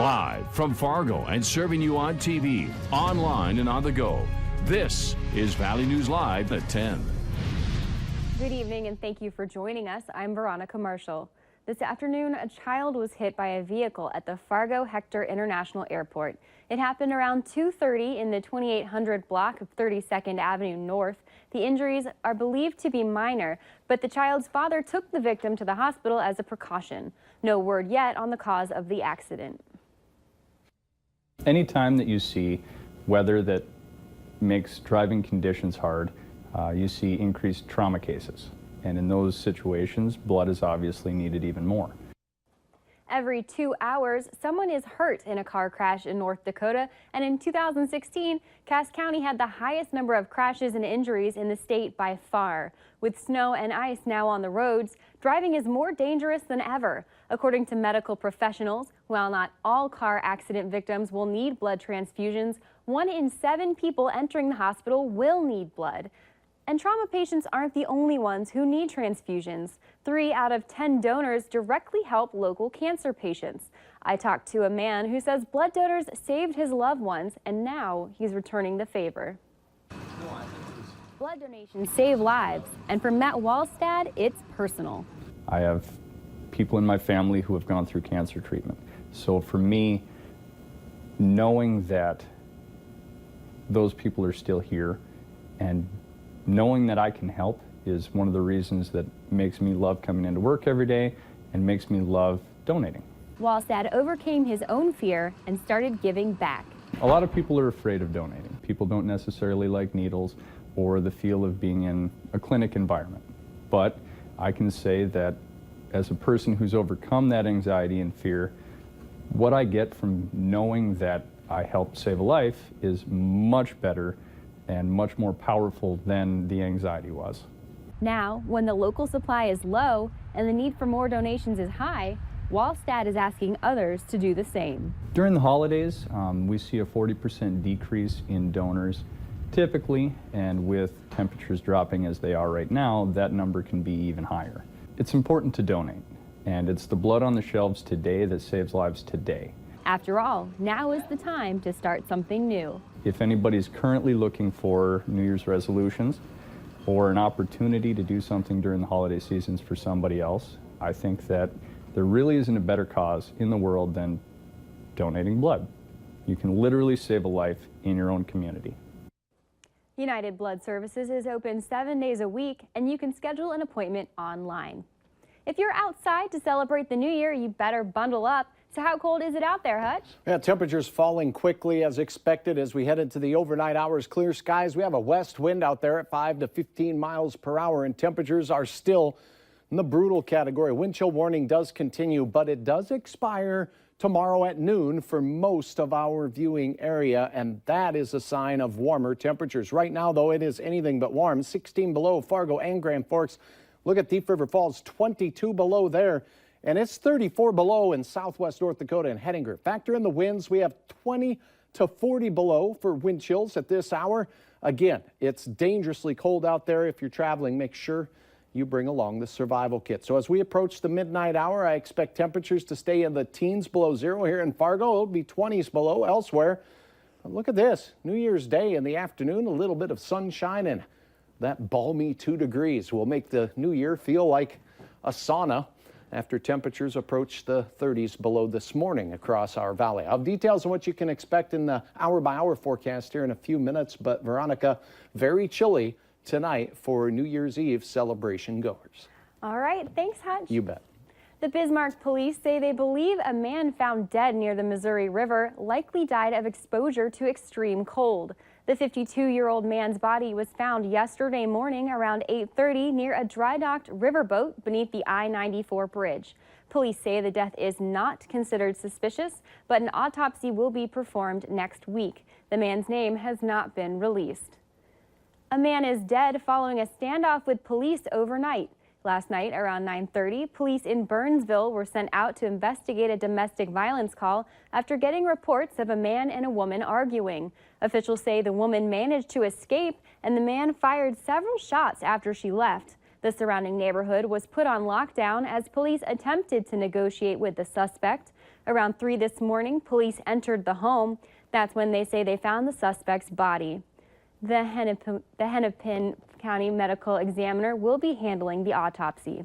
Live from Fargo and serving you on TV, online, and on the go. This is Valley News Live at 10. Good evening and thank you for joining us. I'm Veronica Marshall. This afternoon, a child was hit by a vehicle at the Fargo Hector International Airport. It happened around 2:30 in the 2800 block of 32nd Avenue North. The injuries are believed to be minor, but the child's father took the victim to the hospital as a precaution. No word yet on the cause of the accident. Anytime that you see weather that makes driving conditions hard, you see increased trauma cases. And in those situations, blood is obviously needed even more. Every 2 hours, someone is hurt in a car crash in North Dakota, and in 2016, Cass County had the highest number of crashes and injuries in the state by far. With snow and ice now on the roads, driving is more dangerous than ever. According to medical professionals, while not all car accident victims will need blood transfusions, 1 in 7 people entering the hospital will need blood. And trauma patients aren't the only ones who need transfusions. 3 out of 10 donors directly help local cancer patients. I talked to a man who says blood donors saved his loved ones, and now he's returning the favor. Blood donations save lives, and for Matt Wallstad, it's personal. I have people in my family who have gone through cancer treatment. So for me, knowing that those people are still here and knowing that I can help is one of the reasons that makes me love coming into work every day and makes me love donating. Wallstad overcame his own fear and started giving back. A lot of people are afraid of donating. People don't necessarily like needles or the feel of being in a clinic environment. But I can say that as a person who's overcome that anxiety and fear, what I get from knowing that I helped save a life is much better and much more powerful than the anxiety was. Now, when the local supply is low and the need for more donations is high, Wallstad is asking others to do the same. During the holidays, we see a 40% decrease in donors typically, and with temperatures dropping as they are right now, that number can be even higher. It's important to donate, and it's the blood on the shelves today that saves lives today. After all, now is the time to start something new. If anybody's currently looking for New Year's resolutions or an opportunity to do something during the holiday seasons for somebody else, I think that there really isn't a better cause in the world than donating blood. You can literally save a life in your own community. United Blood Services is open 7 days a week, and you can schedule an appointment online. If you're outside to celebrate the new year, you better bundle up. So how cold is it out there, Hutch? Yeah, temperatures falling quickly as expected as we head into the overnight hours. Clear skies. We have a west wind out there at 5 to 15 miles per hour, and temperatures are still in the brutal category. Wind chill warning does continue, but it does expire tomorrow at noon for most of our viewing area, and that is a sign of warmer temperatures. Right now, though, it is anything but warm. 16 below Fargo and Grand Forks. Look at Thief River Falls, 22 below there. And it's 34 below in southwest North Dakota and Hettinger. Factor in the winds. We have 20 to 40 below for wind chills at this hour. Again, it's dangerously cold out there. If you're traveling, make sure you bring along the survival kit. So as we approach the midnight hour, I expect temperatures to stay in the teens below zero here in Fargo. It'll be 20s below elsewhere. But look at this. New Year's Day in the afternoon, a little bit of sunshine, and that balmy 2 degrees will make the new year feel like a sauna after temperatures approach the 30s below this morning across our valley. I'll have details on what you can expect in the hour-by-hour forecast here in a few minutes, but Veronica, very chilly tonight for New Year's Eve celebration goers. All right, thanks, Hutch. You bet. The Bismarck police say they believe a man found dead near the Missouri River likely died of exposure to extreme cold. The 52-year-old man's body was found yesterday morning around 8:30 near a dry-docked riverboat beneath the I-94 bridge. Police say the death is not considered suspicious, but an autopsy will be performed next week. The man's name has not been released. A man is dead following a standoff with police overnight. Last night around 9:30, police in Burnsville were sent out to investigate a domestic violence call after getting reports of a man and a woman arguing. Officials say the woman managed to escape and the man fired several shots after she left. The surrounding neighborhood was put on lockdown as police attempted to negotiate with the suspect. Around 3 this morning, police entered the home. That's when they say they found the suspect's body. The Hennepin County Medical Examiner will be handling the autopsy.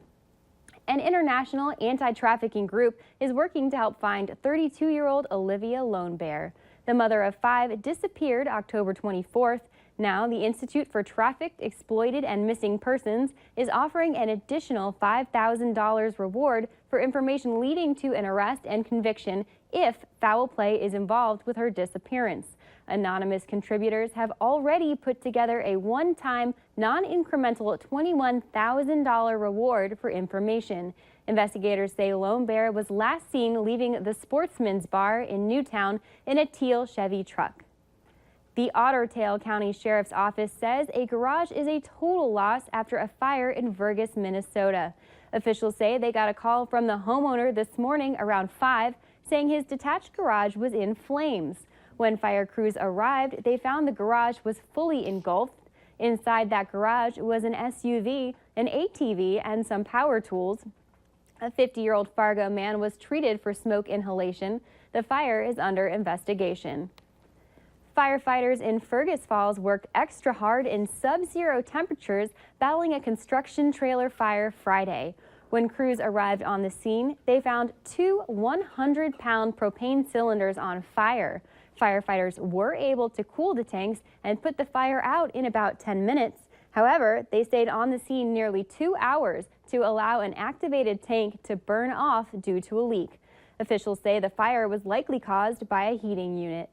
An international anti-trafficking group is working to help find 32-year-old Olivia Lone Bear. The mother of 5 disappeared October 24th. Now, the Institute for Trafficked, Exploited, and Missing Persons is offering an additional $5,000 reward for information leading to an arrest and conviction if foul play is involved with her disappearance. Anonymous contributors have already put together a one-time, non-incremental $21,000 reward for information. Investigators say Lone Bear was last seen leaving the Sportsman's Bar in Newtown in a teal Chevy truck. The Otter Tail County Sheriff's Office says a garage is a total loss after a fire in Vergas, Minnesota. Officials say they got a call from the homeowner this morning around 5, saying his detached garage was in flames. When fire crews arrived, they found the garage was fully engulfed. Inside that garage was an SUV, an ATV, and some power tools. A 50-year-old Fargo man was treated for smoke inhalation. The fire is under investigation. Firefighters in Fergus Falls worked extra hard in sub-zero temperatures battling a construction trailer fire Friday. When crews arrived on the scene, they found 2 100-pound propane cylinders on fire. Firefighters were able to cool the tanks and put the fire out in about 10 minutes. However, they stayed on the scene nearly 2 hours to allow an activated tank to burn off due to a leak. Officials say the fire was likely caused by a heating unit.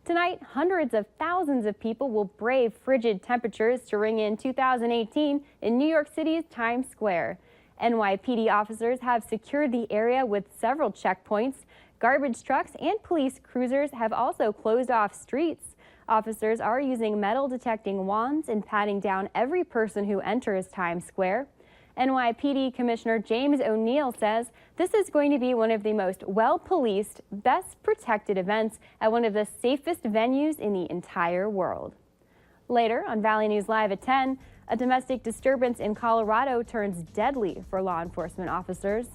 Tonight, hundreds of thousands of people will brave frigid temperatures to ring in 2018 in New York City's Times Square. NYPD officers have secured the area with several checkpoints. Garbage trucks and police cruisers have also closed off streets. Officers are using metal detecting wands and patting down every person who enters Times Square. NYPD Commissioner James O'Neill says this is going to be one of the most well-policed, best protected events at one of the safest venues in the entire world. Later on Valley News Live at 10, a domestic disturbance in Colorado turns deadly for law enforcement officers.